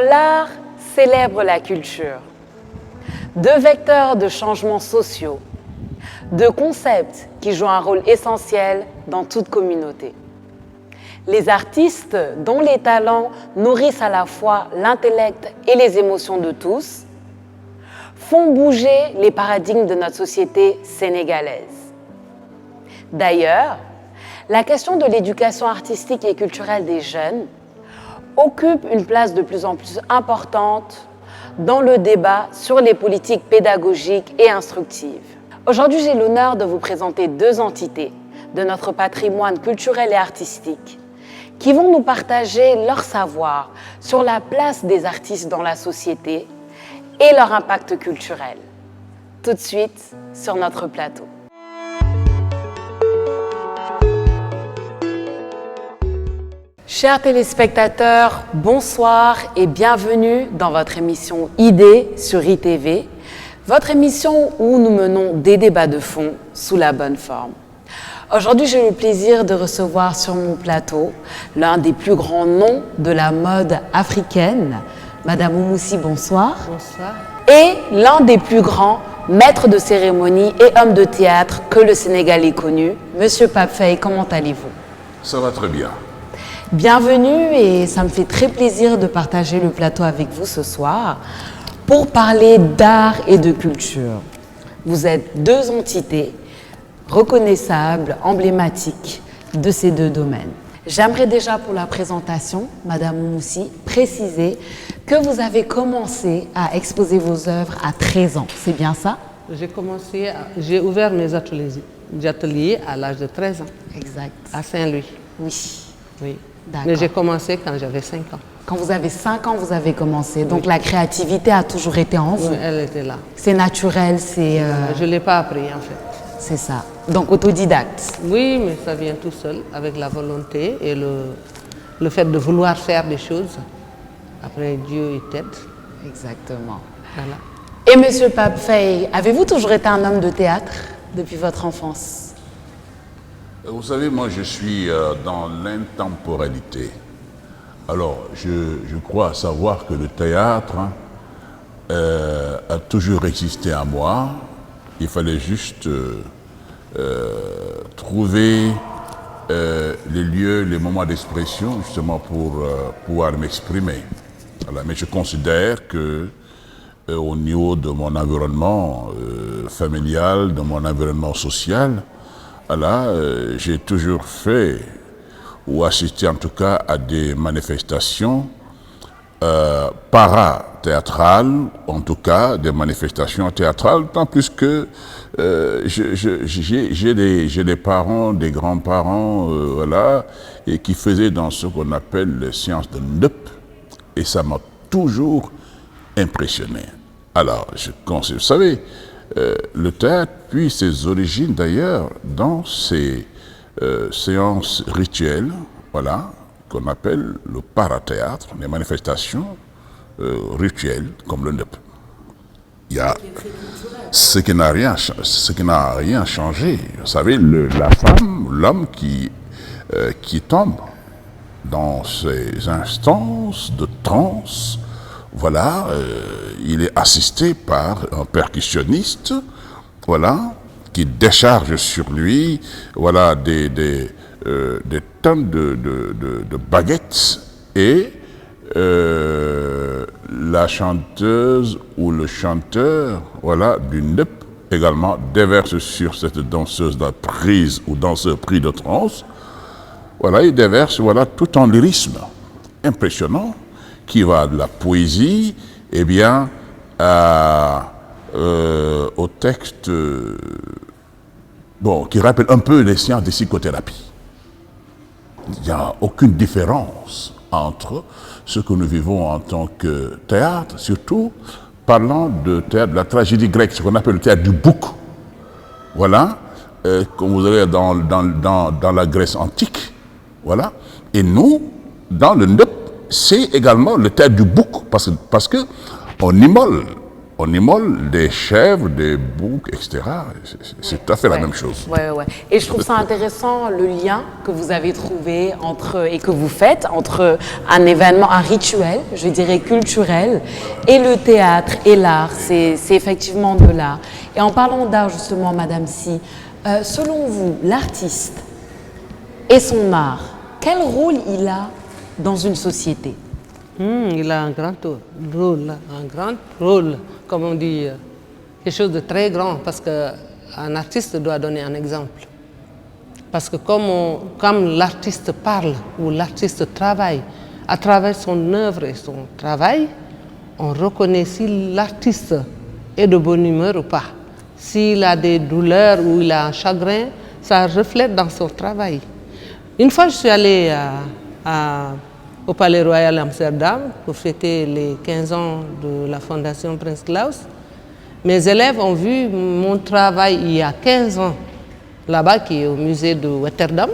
l'art célèbre la culture, deux vecteurs de changements sociaux, deux concepts qui jouent un rôle essentiel dans toute communauté. Les artistes, dont les talents nourrissent à la fois l'intellect et les émotions de tous, font bouger les paradigmes de notre société sénégalaise. D'ailleurs, la question de l'éducation artistique et culturelle des jeunes occupe une place de plus en plus importante dans le débat sur les politiques pédagogiques et instructives. Aujourd'hui, j'ai l'honneur de vous présenter deux entités de notre patrimoine culturel et artistique qui vont nous partager leur savoir sur la place des artistes dans la société et leur impact culturel. Tout de suite sur notre plateau. Chers téléspectateurs, bonsoir et bienvenue dans votre émission Idées sur ITV, votre émission où nous menons des débats de fond sous la bonne forme. Aujourd'hui, j'ai le plaisir de recevoir sur mon plateau l'un des plus grands noms de la mode africaine, Madame Oumoussi, bonsoir. Bonsoir. Et l'un des plus grands maîtres de cérémonie et hommes de théâtre que le Sénégal ait connu, Monsieur Pape Faye, comment allez-vous? Ça va très bien. Bienvenue et ça me fait très plaisir de partager le plateau avec vous ce soir pour parler d'art et de culture. Vous êtes deux entités reconnaissables, emblématiques de ces deux domaines. J'aimerais déjà pour la présentation, Madame Oumoussi, préciser que vous avez commencé à exposer vos œuvres à 13 ans, c'est bien ça? J'ai ouvert mes ateliers à l'âge de 13 ans. Exact. À Saint-Louis. Oui. D'accord. Mais j'ai commencé quand j'avais 5 ans. Quand vous avez 5 ans, vous avez commencé. Donc la créativité a toujours été en vous. Oui, elle était là. C'est naturel, c'est... Je ne l'ai pas appris en fait. C'est ça. Donc autodidacte. Oui, mais ça vient tout seul avec la volonté et le fait de vouloir faire des choses. Après, Dieu il t'aide. Exactement. Voilà. Et Monsieur Pape Faye, avez-vous toujours été un homme de théâtre depuis votre enfance? Vous savez, moi je suis dans l'intemporalité. Alors, je crois savoir que le théâtre a toujours existé en moi. Il fallait juste trouver les lieux, les moments d'expression, justement pour pouvoir m'exprimer. Voilà. Mais je considère que au niveau de mon environnement familial, de mon environnement social, voilà, j'ai toujours fait ou assisté en tout cas à des manifestations para-théâtrales, en tout cas des manifestations théâtrales, tant plus que j'ai des parents, des grands-parents, voilà, et qui faisaient dans ce qu'on appelle les sciences de Ndep, et ça m'a toujours impressionné. Alors, vous savez, le théâtre, puis ses origines d'ailleurs, dans ces séances rituelles, voilà, qu'on appelle le parathéâtre, les manifestations rituelles, comme le Ndep. Il y a ce qui n'a rien changé. Vous savez, la femme, l'homme qui tombe dans ces instances de transe, voilà, il est assisté par un percussionniste, voilà, qui décharge sur lui, voilà, des tonnes de baguettes, et la chanteuse ou le chanteur, voilà, du Ndep également déverse sur cette danseuse prise ou danseur pris de transe, voilà, il déverse, voilà, tout en lyrisme impressionnant, qui va de la poésie, eh bien, au texte, qui rappelle un peu les sciences de psychothérapie. Il n'y a aucune différence entre ce que nous vivons en tant que théâtre, surtout parlant de théâtre, de la tragédie grecque, ce qu'on appelle le théâtre du bouc. Voilà, comme vous avez dans la Grèce antique, voilà. Et nous, dans le Ndep, c'est également le théâtre du bouc, parce que on on immole des chèvres, des boucs, etc. C'est tout à fait la même chose. Ouais. Et je trouve ça intéressant le lien que vous avez trouvé entre et que vous faites entre un événement, un rituel, je dirais culturel, et le théâtre et l'art. C'est effectivement de l'art. Et en parlant d'art justement, Madame Si, selon vous, l'artiste et son art, quel rôle il a dans une société? Il a un grand rôle, comme on dit, quelque chose de très grand, parce qu'un artiste doit donner un exemple. Parce que comme l'artiste parle ou l'artiste travaille, à travers son œuvre et son travail, on reconnaît si l'artiste est de bonne humeur ou pas. S'il a des douleurs ou il a un chagrin, ça reflète dans son travail. Une fois, je suis allée au Palais Royal Amsterdam pour fêter les 15 ans de la Fondation Prince Claus. Mes élèves ont vu mon travail il y a 15 ans, là-bas, qui est au musée de Rotterdam.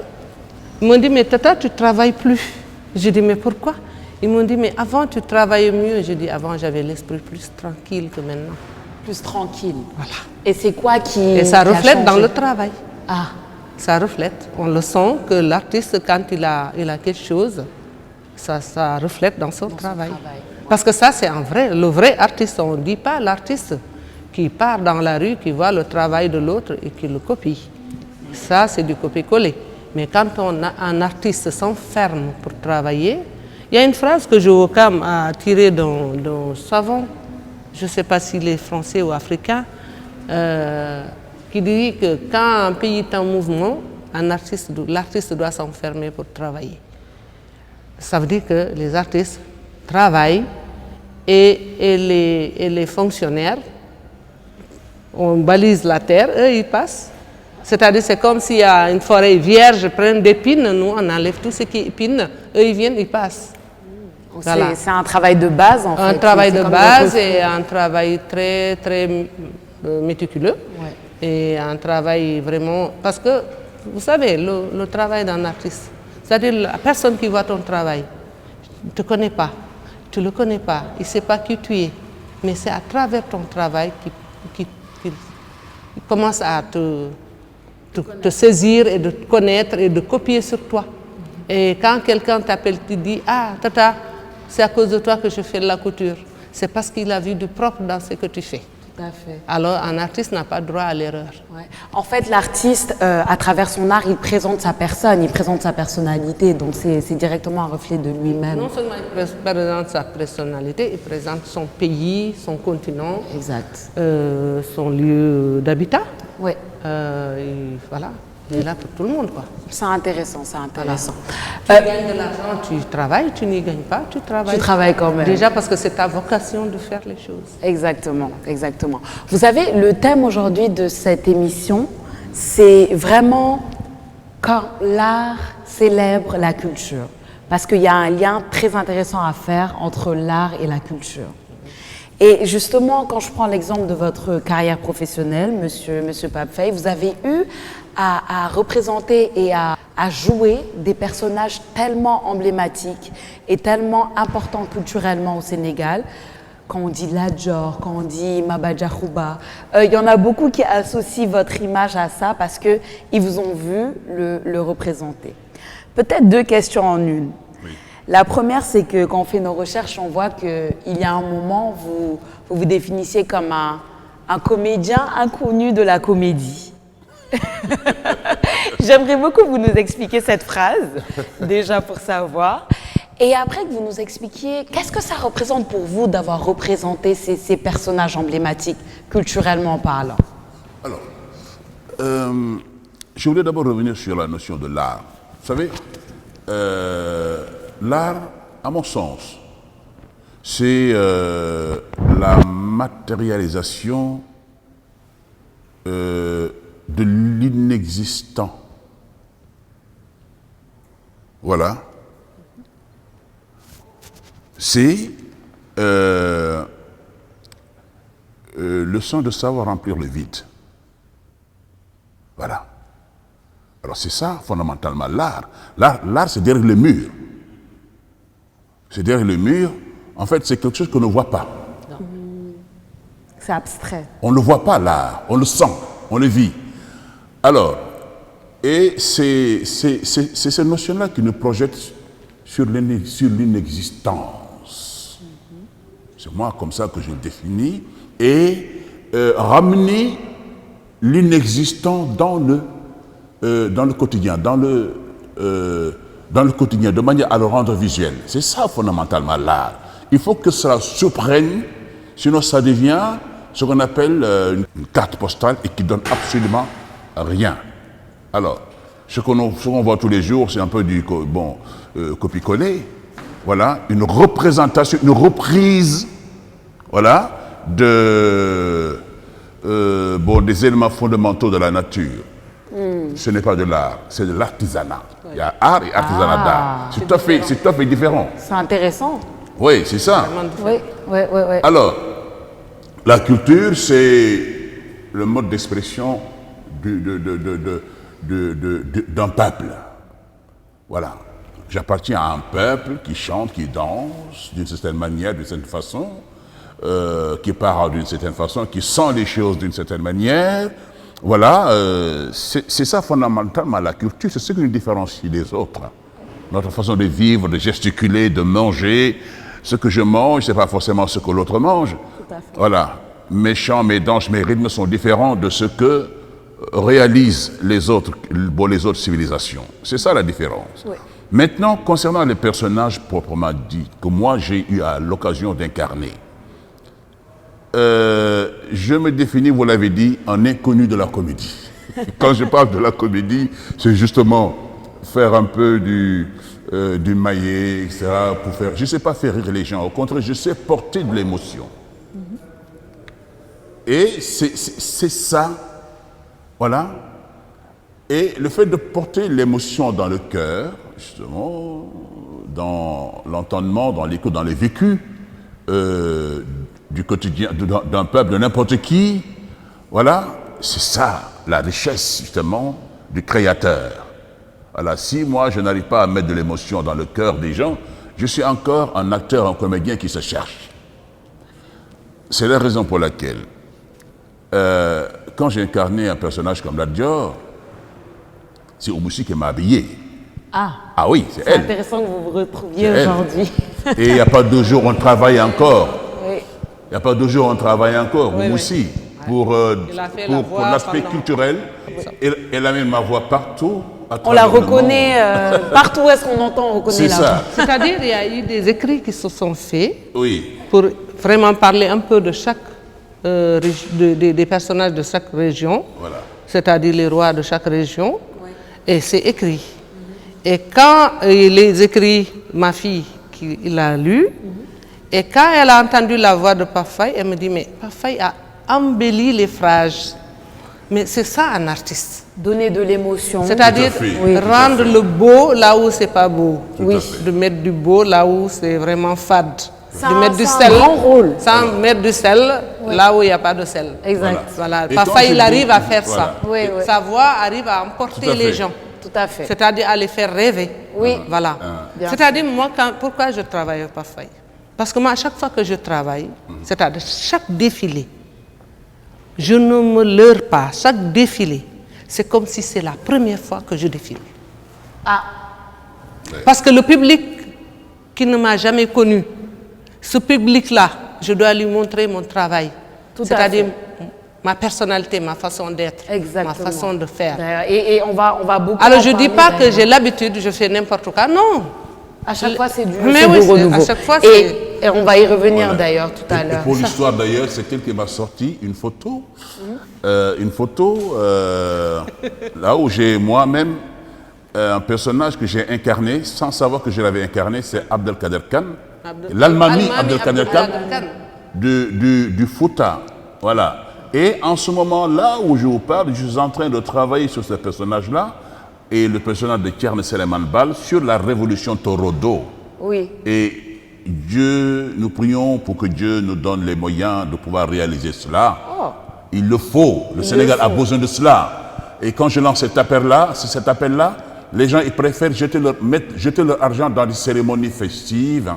Ils m'ont dit, mais Tata, tu ne travailles plus. J'ai dit, mais pourquoi? Ils m'ont dit, mais avant, tu travaillais mieux. J'ai dit, avant, j'avais l'esprit plus tranquille que maintenant. Plus tranquille. Voilà. Et c'est quoi qui... Et ça reflète dans le travail. Ah. Ça reflète. On le sent que l'artiste, quand il a quelque chose, ça reflète dans son travail. Parce que ça, c'est le vrai artiste. On ne dit pas l'artiste qui part dans la rue, qui voit le travail de l'autre et qui le copie. Ça, c'est du copier-coller. Mais quand on a un artiste s'enferme pour travailler, il y a une phrase que Joachim a tirée dans Savon, je ne sais pas s'il est français ou africain, qui dit que quand un pays est en mouvement, l'artiste doit s'enfermer pour travailler. Ça veut dire que les artistes travaillent et les fonctionnaires, on balise la terre, eux ils passent. C'est-à-dire c'est comme s'il y a une forêt vierge pleine d'épines, nous on enlève tout ce qui est épines, eux ils viennent, ils passent. Voilà. C'est un travail de base en fait. Un travail de base et un travail très très méticuleux. Ouais. Et un travail vraiment... Parce que, vous savez, le travail d'un artiste, c'est-à-dire la personne qui voit ton travail, ne te connaît pas, tu ne le connais pas, il ne sait pas qui tu es, mais c'est à travers ton travail qu'il commence à te saisir et de te connaître et de copier sur toi. Et quand quelqu'un t'appelle, tu dis « Ah, Tata, c'est à cause de toi que je fais de la couture. » C'est parce qu'il a vu du propre dans ce que tu fais. Tout à fait. Alors, un artiste n'a pas droit à l'erreur. Ouais. En fait, l'artiste, à travers son art, il présente sa personne, il présente sa personnalité. Donc, c'est directement un reflet de lui-même. Non seulement il présente sa personnalité, il présente son pays, son continent, exact. Son lieu d'habitat. Oui. Voilà. Il est là pour tout le monde, quoi. C'est intéressant, c'est intéressant. Voilà. Tu gagnes de l'argent, tu travailles, tu n'y gagnes pas, tu travailles. Tu travailles quand même. Déjà parce que c'est ta vocation de faire les choses. Exactement, exactement. Vous savez, le thème aujourd'hui de cette émission, c'est vraiment quand l'art célèbre la culture. Parce qu'il y a un lien très intéressant à faire entre l'art et la culture. Et justement, quand je prends l'exemple de votre carrière professionnelle, Monsieur Pape Faye, vous avez eu à représenter et à jouer des personnages tellement emblématiques et tellement importants culturellement au Sénégal. Quand on dit Ladjor, quand on dit Maba Diakhouba, il y en a beaucoup qui associent votre image à ça parce qu'ils vous ont vu le représenter. Peut-être deux questions en une. La première, c'est que quand on fait nos recherches, on voit qu'il y a un moment, vous définissiez comme un comédien inconnu de la comédie. J'aimerais beaucoup que vous nous expliquiez cette phrase, déjà pour savoir. Et après que vous nous expliquiez, qu'est-ce que ça représente pour vous d'avoir représenté ces personnages emblématiques, culturellement parlant? Alors, je voulais d'abord revenir sur la notion de l'art. Vous savez, l'art, à mon sens, c'est la matérialisation de l'inexistant. Voilà. C'est le soin de savoir remplir le vide. Voilà. Alors c'est ça, fondamentalement, l'art. L'art, c'est derrière le mur. C'est derrière le mur. En fait, c'est quelque chose qu'on ne voit pas. C'est abstrait. On ne le voit pas, l'art. On le sent, on le vit. Alors, et c'est cette notion-là qui nous projette sur l'inexistence. C'est moi comme ça que je le définis. Et ramener l'inexistant dans le quotidien, dans le quotidien, de manière à le rendre visuel. C'est ça fondamentalement l'art. Il faut que cela surprenne, sinon ça devient ce qu'on appelle une carte postale et qui donne absolument rien. Alors, ce qu'on voit tous les jours, c'est un peu du copier-coller. Voilà, une représentation, une reprise, voilà, des éléments fondamentaux de la nature. Ce n'est pas de l'art, c'est de l'artisanat. Il y a art et artisanat d'art. C'est tout à fait différent. C'est intéressant. Oui, c'est ça. Oui. Alors, la culture, c'est le mode d'expression d'un peuple. Voilà. J'appartiens à un peuple qui chante, qui danse d'une certaine manière, d'une certaine façon, qui parle d'une certaine façon, qui sent les choses d'une certaine manière. Voilà, c'est ça fondamentalement la culture, c'est ce qui nous différencie des autres. Notre façon de vivre, de gesticuler, de manger. Ce que je mange, ce n'est pas forcément ce que l'autre mange. Tout à fait. Voilà, mes chants, mes danses, mes rythmes sont différents de ce que réalisent les autres civilisations. C'est ça la différence. Oui. Maintenant, concernant les personnages proprement dits, que moi j'ai eu à l'occasion d'incarner, je me définis, vous l'avez dit, un inconnu de la comédie. Quand je parle de la comédie, c'est justement faire un peu du maillet, etc. Pour faire. Je ne sais pas faire rire les gens, au contraire, je sais porter de l'émotion. Et c'est ça, voilà. Et le fait de porter l'émotion dans le cœur, justement, dans l'entendement, dans l'écoute, dans les vécus du quotidien, d'un peuple, de n'importe qui, voilà, c'est ça, la richesse, justement, du créateur. Voilà, si moi, je n'arrive pas à mettre de l'émotion dans le cœur des gens, je suis encore un acteur, un comédien qui se cherche. C'est la raison pour laquelle, quand j'ai incarné un personnage comme Lat Dior, c'est Oumou Sy qui m'a habillé. Ah oui, c'est elle. C'est intéressant que vous vous retrouviez aujourd'hui. Et il n'y a pas 2 jours, on travaille encore. Oui. Il n'y a pas 2 jours, on travaille encore, Oui, Oumou Sy, pour l'aspect culturel. Elle amène ma voix partout. On la reconnaît, partout où est-ce qu'on entend, on reconnaît C'est ça. C'est-à-dire, il y a eu des écrits qui se sont faits Oui. pour vraiment parler un peu de chaque des personnages de chaque région, Voilà. c'est-à-dire les rois de chaque région, et c'est écrit. Et quand les écrits, ma fille, il a lu, et quand elle a entendu la voix de Pape Faye, elle me dit, mais Pape Faye a embelli les phrases. Mais c'est ça un artiste. Donner de l'émotion. C'est-à-dire Tout à fait. rendre le beau là où c'est pas beau. Tout à fait. De mettre du beau là où c'est vraiment fade. C'est De un- mettre du c'est sel. un grand rôle. Sans mettre du sel là où il n'y a pas de sel. Exact. Voilà. Et Parfois, quand je il dis- arrive à faire voilà. ça. Oui, oui. Sa voix arrive à Tout emporter à les fait. gens. Tout à fait. C'est-à-dire à les faire rêver. Oui. Voilà. Bien C'est-à-dire, moi, pourquoi je travaille avec Pape Faye? Parce que moi, à chaque fois que je travaille, c'est-à-dire chaque défilé, je ne me leurre pas. Chaque défilé, c'est comme si c'est la première fois que je défile. Parce que le public qui ne m'a jamais connu, ce public-là, je dois lui montrer mon travail. Tout à C'est-à-dire fait. ma personnalité, ma façon d'être, Exactement. ma façon de faire. D'ailleurs, et on va beaucoup. Alors en je ne dis parler, pas que d'ailleurs. j'ai l'habitude, je fais n'importe quoi. Non. À chaque fois, c'est du, Mais c'est oui, du c'est- renouveau. à chaque fois, et on va y revenir Voilà. d'ailleurs tout à Et l'heure. pour l'histoire d'ailleurs, c'est elle qui m'a sorti une photo, là où j'ai moi-même un personnage que j'ai incarné, sans savoir que je l'avais incarné, c'est Abdelkader Khan, l'Almami Abdelkader Khan du Fouta. Voilà. Et en ce moment-là où je vous parle, je suis en train de travailler sur ce personnage-là et le personnage de Thierno Seleman Bal sur la révolution Torodo. Oui. Et Dieu, nous prions pour que Dieu nous donne les moyens de pouvoir réaliser cela. Il le faut. Le Sénégal a besoin de cela. Et quand je lance cet appel-là, les gens ils préfèrent jeter leur argent dans des cérémonies festives.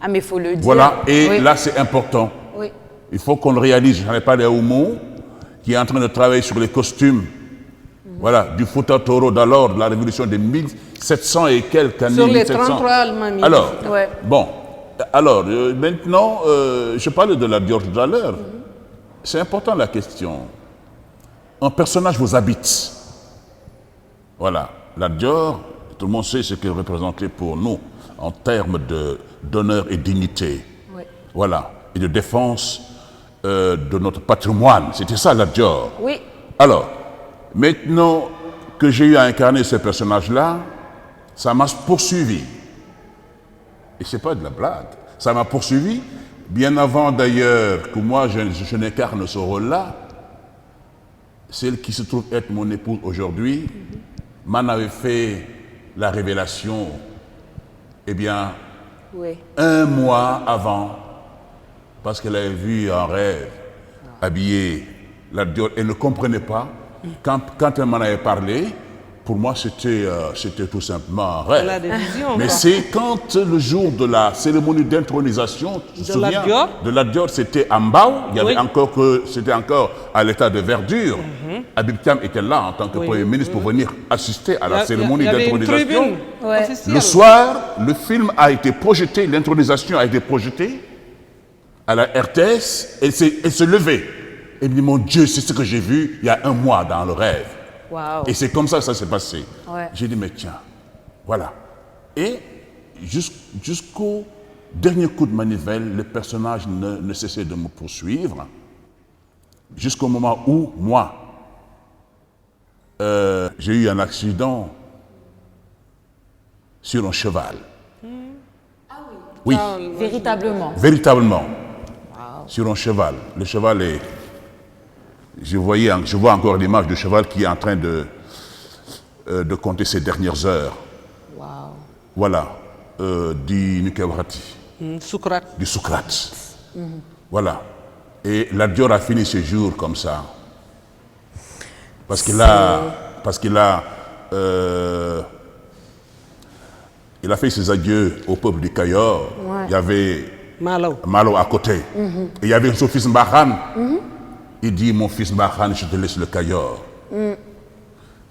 Ah, mais il faut le dire. Voilà. Et Oui. là, c'est important. Oui. Il faut qu'on le réalise. J'en ai parlé à Oumou, qui est en train de travailler sur les costumes. Voilà, du Fouta Toro d'alors, de la révolution de 1700 et quelques années. Sur les 1700. 33 Almami. Alors, Ouais. bon, alors, maintenant, je parlais de la Dior tout à l'heure. C'est important la question. Un personnage vous habite. Voilà, la Dior, tout le monde sait ce qu'elle représentait pour nous en termes d'honneur et dignité. Ouais. Voilà, et de défense de notre patrimoine. C'était ça la Dior. Oui. Alors, maintenant que j'ai eu à incarner ce personnage-là, ça m'a poursuivi. Et c'est pas de la blague. Ça m'a poursuivi, bien avant d'ailleurs que moi je n'incarne ce rôle-là. Celle qui se trouve être mon épouse aujourd'hui m'en avait fait la révélation, eh bien, Oui. 1 mois avant, parce qu'elle avait vu en rêve, habillée la Dior, elle ne comprenait pas. Quand elle m'en avait parlé, pour moi c'était tout simplement un rêve. Elle a des visions, Mais quoi. c'est quand le jour de la cérémonie d'intronisation, tu te De la souviens, Dior? de la Dior, c'était à Mbao, il y avait Oui. c'était encore à l'état de verdure. Habib Thiam était là en tant que Oui, Premier ministre pour venir assister à Il y la a- cérémonie il y avait une d'intronisation. tribune Ouais. officielle. Le soir, le film a été projeté, l'intronisation a été projetée à la RTS, elle s'est levée. Elle me dit, mon Dieu, c'est ce que j'ai vu il y a 1 mois dans le rêve. Waouh. Et c'est comme ça que ça s'est passé. Ouais. J'ai dit, mais tiens, voilà. Et jusqu'au dernier coup de manivelle, le personnage ne cessait de me poursuivre, jusqu'au moment où, moi, j'ai eu un accident sur un cheval. Oui, Véritablement. véritablement, sur un cheval. Le cheval est... Je vois encore l'image du cheval qui est en train de compter ses dernières heures. Waouh. Voilà, du Nukawarati, Socrate. du Socrate. Voilà. Et la Dior a fini ses jours comme ça. Parce qu'il a il a fait ses adieux au peuple du Cayor. Ouais. Il y avait Malo. Malo à côté. Et il y avait son fils Mbahan. Il dit, mon fils Mbahan, je te laisse le Cayor.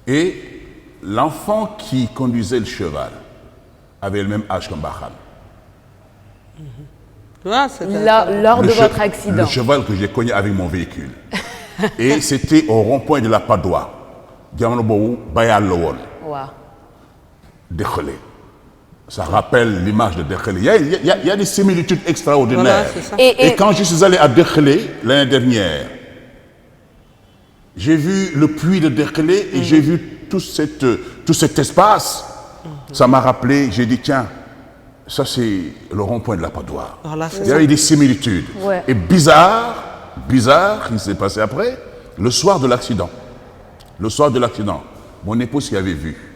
Et l'enfant qui conduisait le cheval avait le même âge que Mbahan. Tu vois, c'était- Lors de Le che- votre accident. Le cheval que j'ai cogné avec mon véhicule. Et c'était au rond-point de la Padoie. Diamano Bou, Bayal Lowol, Waouh. Dekhelé. Ça rappelle l'image de Dekhelé. Il y a des similitudes extraordinaires. Voilà, c'est ça. Et quand je suis allé à Dekhelé l'année dernière, j'ai vu le puits de Dekhelé et j'ai vu tout cet espace. Ça m'a rappelé, j'ai dit, tiens, ça c'est le rond-point de la Padoie. Voilà, c'est Il y avait des similitudes. Ouais. Et bizarre, il s'est passé après, le soir de l'accident. Le soir de l'accident, mon épouse m'avait vu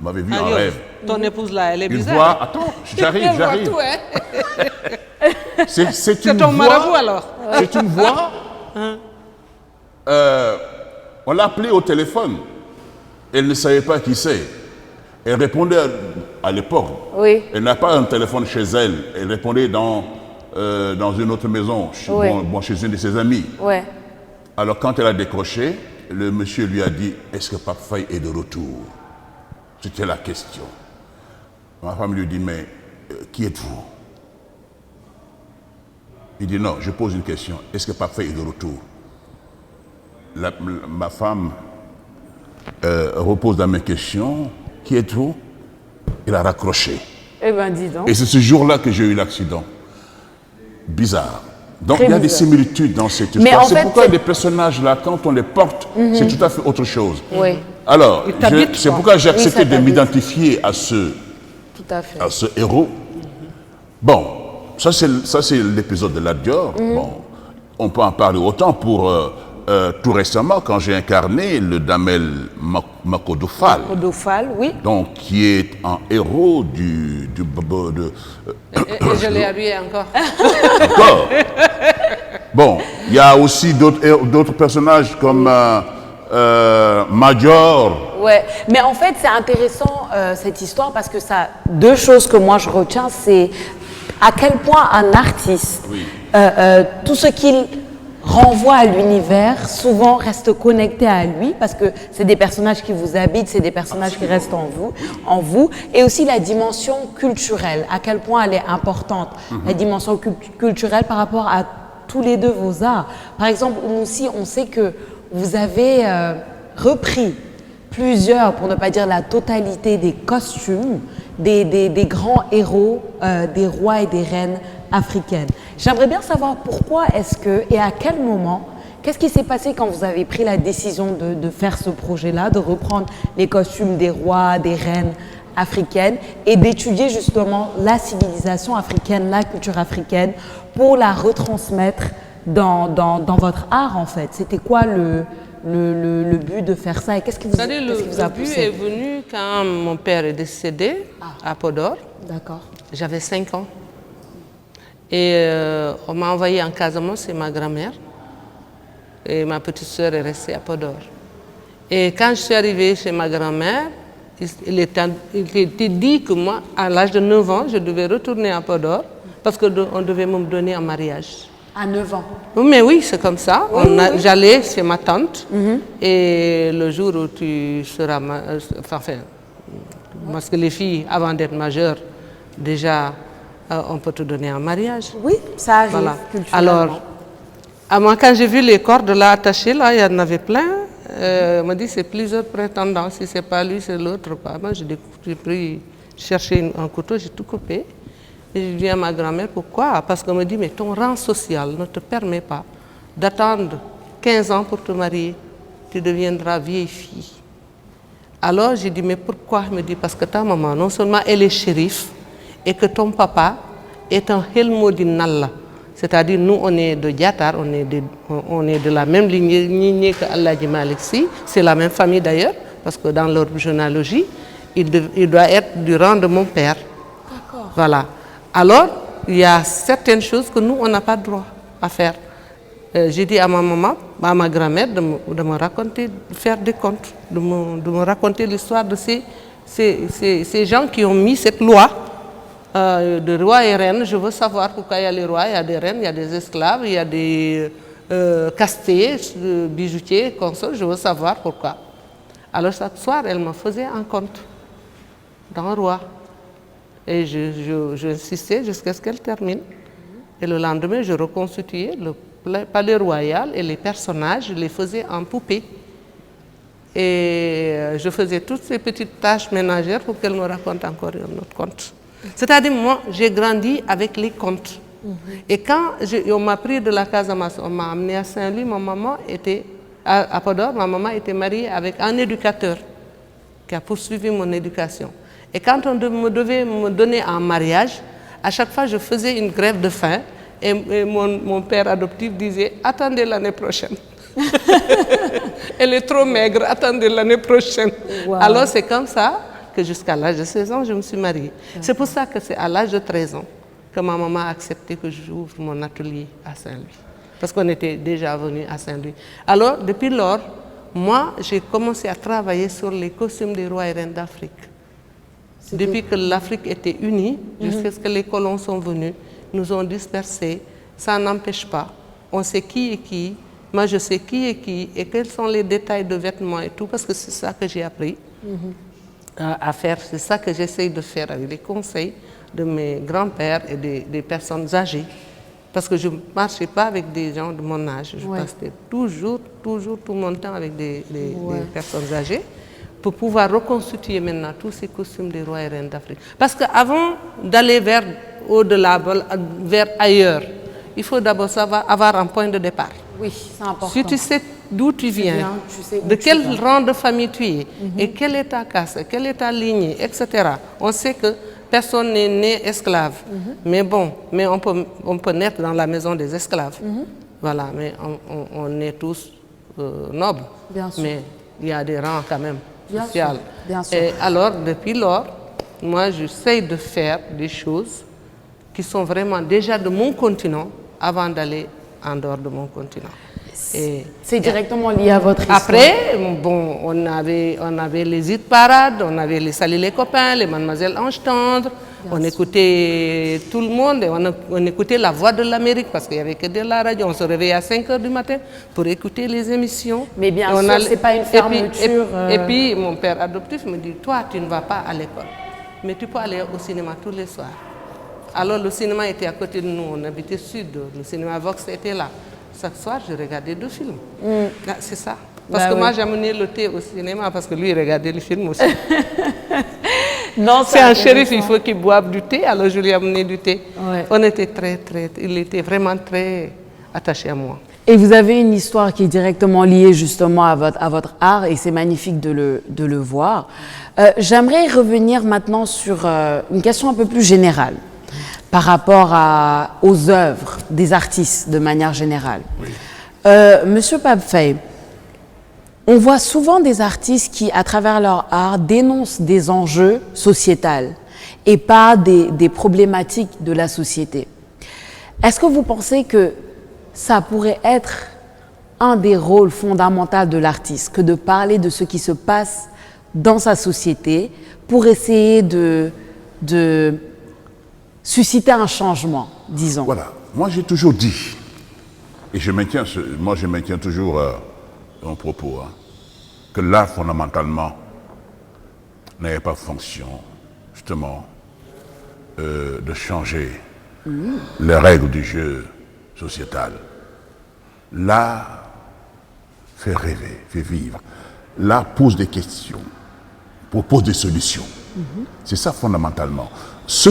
en Aïe, rêve. ton épouse là, elle est Une bizarre. voix, attends, j'arrive. Elle voit tout, hein. C'est C'est une ton voix, marabout alors. c'est une voix. On l'a appelée au téléphone. Elle ne savait pas qui c'est. Elle répondait à l'époque. Oui. Elle n'a pas un téléphone chez elle. Elle répondait dans une autre maison, Oui. chez une de ses amies. Ouais. Alors quand elle a décroché, le monsieur lui a dit, est-ce que Pape Faye est de retour? C'était la question. Ma femme lui dit, mais qui êtes-vous? Il dit, non, je pose une question. Est-ce que Pape Faye est de retour? Ma femme repose dans mes questions, qui êtes-vous? Il a raccroché. Eh ben, dis donc. Et c'est ce jour-là que j'ai eu l'accident. Bizarre. Donc Très il y a des bizarre. similitudes dans cette Mais histoire. en C'est fait, pourquoi c'est- les personnages-là, quand on les porte, c'est tout à fait autre chose. Oui, Alors, Ils t'habitent, c'est quoi. pourquoi j'ai Oui, accepté ça de t'habite. m'identifier à ce héros. Bon, ça c'est l'épisode de la Dior. Bon, on peut en parler autant pour tout récemment quand j'ai incarné le Damel Makodoufal, Odophale, oui. donc qui est un héros Et je l'ai habillé encore. Encore. Bon, il y a aussi d'autres personnages comme Major. Ouais, mais en fait, c'est intéressant cette histoire parce que ça, deux choses que moi je retiens, c'est à quel point un artiste tout ce qu'il renvoie à l'univers souvent reste connecté à lui parce que c'est des personnages qui vous habitent, c'est des personnages qui restent en vous, et aussi la dimension culturelle, à quel point elle est importante, la dimension culturelle par rapport à tous les deux vos arts. Par exemple, nous aussi, on sait que vous avez repris plusieurs, pour ne pas dire la totalité des costumes des grands héros, des rois et des reines africaines. J'aimerais bien savoir pourquoi est-ce que, et à quel moment, qu'est-ce qui s'est passé quand vous avez pris la décision de faire ce projet-là, de reprendre les costumes des rois, des reines africaines et d'étudier justement la civilisation africaine, la culture africaine pour la retransmettre dans votre art en fait. C'était quoi le but de faire ça et qu'est-ce qui vous a poussé? Le but est venu quand mon père est décédé à Podor. D'accord. J'avais 5 ans. Et on m'a envoyé en Casamance, c'est ma grand-mère. Et ma petite sœur est restée à Podor. Et quand je suis arrivée chez ma grand-mère, il était dit que moi, à l'âge de 9 ans, je devais retourner à Podor parce qu'on devait me donner en mariage. À 9 ans. Mais oui, c'est comme ça. J'allais chez ma tante et le jour où tu seras... parce que les filles, avant d'être majeures, déjà, on peut te donner en mariage. Oui, ça arrive. Voilà. Alors, à moi, quand j'ai vu les cordes là attachées, là, il y en avait plein. On m'a dit c'est plusieurs prétendants. Si c'est pas lui, c'est l'autre. Moi, j'ai pris chercher un couteau, j'ai tout coupé. Et je dis à ma grand-mère, pourquoi? Parce qu'on me dit, mais ton rang social ne te permet pas d'attendre 15 ans pour te marier. Tu deviendras vieille fille. Alors, j'ai dit, mais pourquoi? Elle me dit, parce que ta maman, non seulement elle est shérif, et que ton papa est un Helmodi Nalla. C'est-à-dire, nous, on est de Diatar, on est de la même lignée que Aladji Malick Sy. C'est la même famille d'ailleurs, parce que dans leur généalogie, il doit être du rang de mon père. D'accord. Voilà. Alors, il y a certaines choses que nous, on n'a pas le droit à faire. J'ai dit à ma maman, à ma grand-mère, de me raconter, de faire des contes, de me raconter l'histoire de ces gens qui ont mis cette loi de rois et reines. Je veux savoir pourquoi il y a les rois, il y a des reines, il y a des esclaves, il y a des castés, bijoutiers, consorts. Je veux savoir pourquoi. Alors, chaque soir, elle me faisait un conte d'un roi. Et j'insistais jusqu'à ce qu'elle termine. Et le lendemain, je reconstituais le palais royal et les personnages, je les faisais en poupée. Et je faisais toutes ces petites tâches ménagères pour qu'elle me raconte encore un autre conte. C'est-à-dire, moi, j'ai grandi avec les contes. Et quand on m'a pris de la Casamance, on m'a amené à Saint-Louis, ma maman était à Podor, ma maman était mariée avec un éducateur qui a poursuivi mon éducation. Et quand on devait me donner en mariage, à chaque fois, je faisais une grève de faim et mon père adoptif disait « Attendez l'année prochaine ». Elle est trop maigre, attendez l'année prochaine. Wow. Alors, c'est comme ça que jusqu'à l'âge de 16 ans, je me suis mariée. C'est pour ça que c'est à l'âge de 13 ans que ma maman a accepté que j'ouvre mon atelier à Saint-Louis. Parce qu'on était déjà venu à Saint-Louis. Alors, depuis lors, moi, j'ai commencé à travailler sur les costumes des rois et reines d'Afrique. Depuis que l'Afrique était unie, jusqu'à ce que les colons sont venus, nous ont dispersés. Ça n'empêche pas. On sait qui est qui. Moi, je sais qui est qui et quels sont les détails de vêtements et tout, parce que c'est ça que j'ai appris à faire. C'est ça que j'essaye de faire avec les conseils de mes grands-pères et des personnes âgées. Parce que je ne marchais pas avec des gens de mon âge. Je passais toujours tout mon temps avec des personnes âgées, pour pouvoir reconstituer maintenant tous ces costumes des rois et reines d'Afrique. Parce qu'avant d'aller vers au-delà, vers ailleurs, il faut d'abord savoir avoir un point de départ. Oui, c'est important. Si tu sais d'où tu viens, de quel rang de famille tu es, et quelle est ta caste, quelle est ta lignée, etc. On sait que personne n'est né esclave. Mais bon, on peut naître dans la maison des esclaves. Voilà, mais on est tous nobles. Bien sûr. Mais il y a des rangs quand même. Bien sûr. Et alors, depuis lors, moi, j'essaie de faire des choses qui sont vraiment déjà de mon continent avant d'aller en dehors de mon continent. C'est directement lié à votre histoire. Après, bon, on avait les hit parades, on avait les Salut les copains, les Mademoiselle Ange Tendre, on écoutait tout le monde, et on écoutait la voix de l'Amérique parce qu'il n'y avait que de la radio. On se réveillait à 5 heures du matin pour écouter les émissions. Mais bien sûr, ce n'est pas une fermeture. Et puis, mon père adoptif me dit, toi, tu ne vas pas à l'école, mais tu peux aller au cinéma tous les soirs. Alors, le cinéma était à côté de nous, on habitait sud, le cinéma Vox était là. Chaque soir, je regardais 2 films. Ah, c'est ça. Parce que moi, j'amenais le thé au cinéma parce que lui, il regardait les films aussi. Non, c'est un shérif, il faut qu'il boive du thé, alors je lui ai amené du thé. Ouais. On était il était vraiment très attaché à moi. Et vous avez une histoire qui est directement liée justement à votre art et c'est magnifique de le voir. J'aimerais revenir maintenant sur une question un peu plus générale par rapport aux œuvres des artistes de manière générale. Oui. Monsieur Pape Faye, on voit souvent des artistes qui, à travers leur art, dénoncent des enjeux sociétals et pas des problématiques de la société. Est-ce que vous pensez que ça pourrait être un des rôles fondamentaux de l'artiste, que de parler de ce qui se passe dans sa société pour essayer de susciter un changement, disons? Voilà. Moi, j'ai toujours dit, et je maintiens toujours mon propos, que l'art, fondamentalement, n'avait pas fonction, justement, de changer les règles du jeu sociétal. L'art fait rêver, fait vivre. L'art pose des questions, propose des solutions. C'est ça fondamentalement. Ce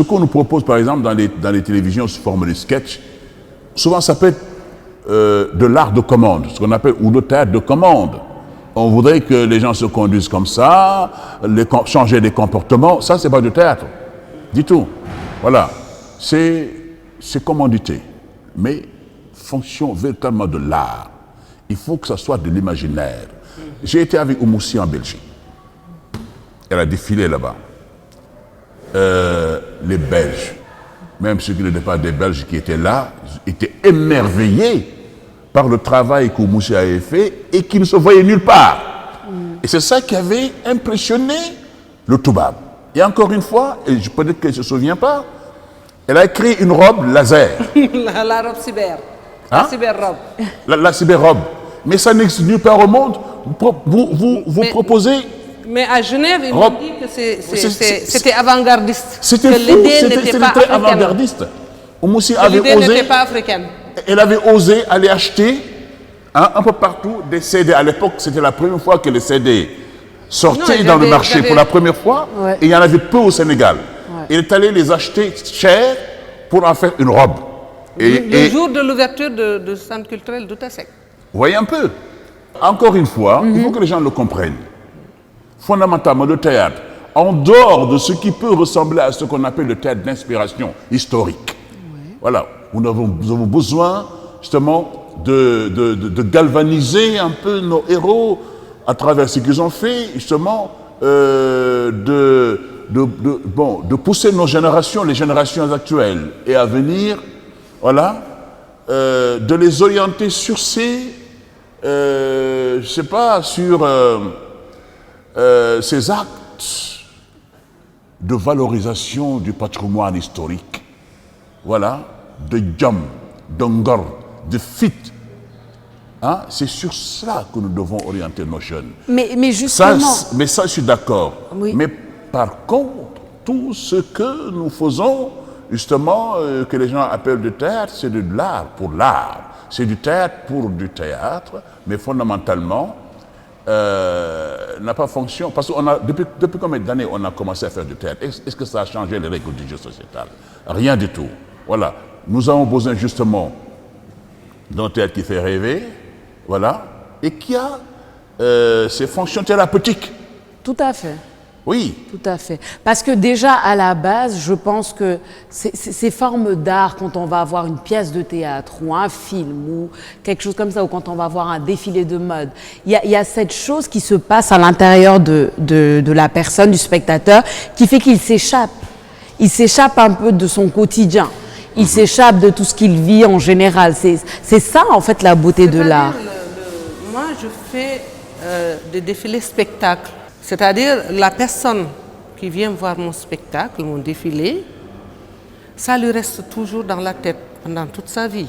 qu'on nous propose par exemple dans les télévisions sous forme de sketch, souvent ça peut être de l'art de commande, ce qu'on appelle, ou le théâtre de commande. On voudrait que les gens se conduisent comme ça, changer des comportements. Ça, c'est pas du théâtre, du tout. Voilà, c'est commandité, mais fonction véritablement de l'art. Il faut que ça soit de l'imaginaire. J'ai été avec Oumoussi en Belgique. Elle a défilé là-bas. Les Belges, même ceux qui n'étaient pas des Belges qui étaient là, étaient émerveillés par le travail qu'Oumoussi avait fait et qui ne se voyait nulle part. Et c'est ça qui avait impressionné le Toubab. Et encore une fois, et peut-être qu'elle ne se souvient pas, elle a créé une robe laser. la robe cyber. Hein? La cyber-robe. La cyber-robe. Mais ça n'existe nulle part au monde. Vous proposez... Mais à Genève, ils m'ont dit que c'était avant-gardiste. C'était fou, c'était très avant-gardiste. Oumoussi avait osé... L'idée n'était pas africaine. Elle avait osé aller acheter un peu partout des CD. À l'époque, c'était la première fois que les CD sortaient dans le marché pour la première fois. Ouais. Et il y en avait peu au Sénégal. Ouais. Elle est allée les acheter cher pour en faire une robe. Le jour de l'ouverture du centre culturel d'Outasek. Vous voyez un peu. Encore une fois, il faut que les gens le comprennent. Fondamentalement, le théâtre, en dehors de ce qui peut ressembler à ce qu'on appelle le théâtre d'inspiration historique. Ouais. Voilà. Nous avons besoin justement de galvaniser un peu nos héros à travers ce qu'ils ont fait, justement, de pousser nos générations, les générations actuelles et à venir, voilà, de les orienter sur ces, je sais pas, sur ces actes de valorisation du patrimoine historique. Voilà. De jam, de ngor, de fit. Hein? C'est sur cela que nous devons orienter nos jeunes. Mais justement... Ça, je suis d'accord. Oui. Mais par contre, tout ce que nous faisons, justement, que les gens appellent du théâtre, c'est de l'art pour l'art. C'est du théâtre pour du théâtre, mais fondamentalement, n'a pas fonction. Parce que depuis combien d'années on a commencé à faire du théâtre? Est-ce que ça a changé les règles du jeu sociétal? Rien du tout. Voilà. Nous avons besoin justement d'un théâtre qui fait rêver, voilà, et qui a ses fonctions thérapeutiques. Tout à fait. Oui. Tout à fait. Parce que déjà, à la base, je pense que ces formes d'art, quand on va voir une pièce de théâtre ou un film ou quelque chose comme ça, ou quand on va voir un défilé de mode, il y a cette chose qui se passe à l'intérieur de la personne, du spectateur, qui fait qu'il s'échappe. Il s'échappe un peu de son quotidien. Il s'échappe de tout ce qu'il vit en général. C'est ça, en fait, la beauté de l'art. Moi, je fais des défilés spectacles. C'est-à-dire, la personne qui vient voir mon spectacle, mon défilé, ça lui reste toujours dans la tête pendant toute sa vie.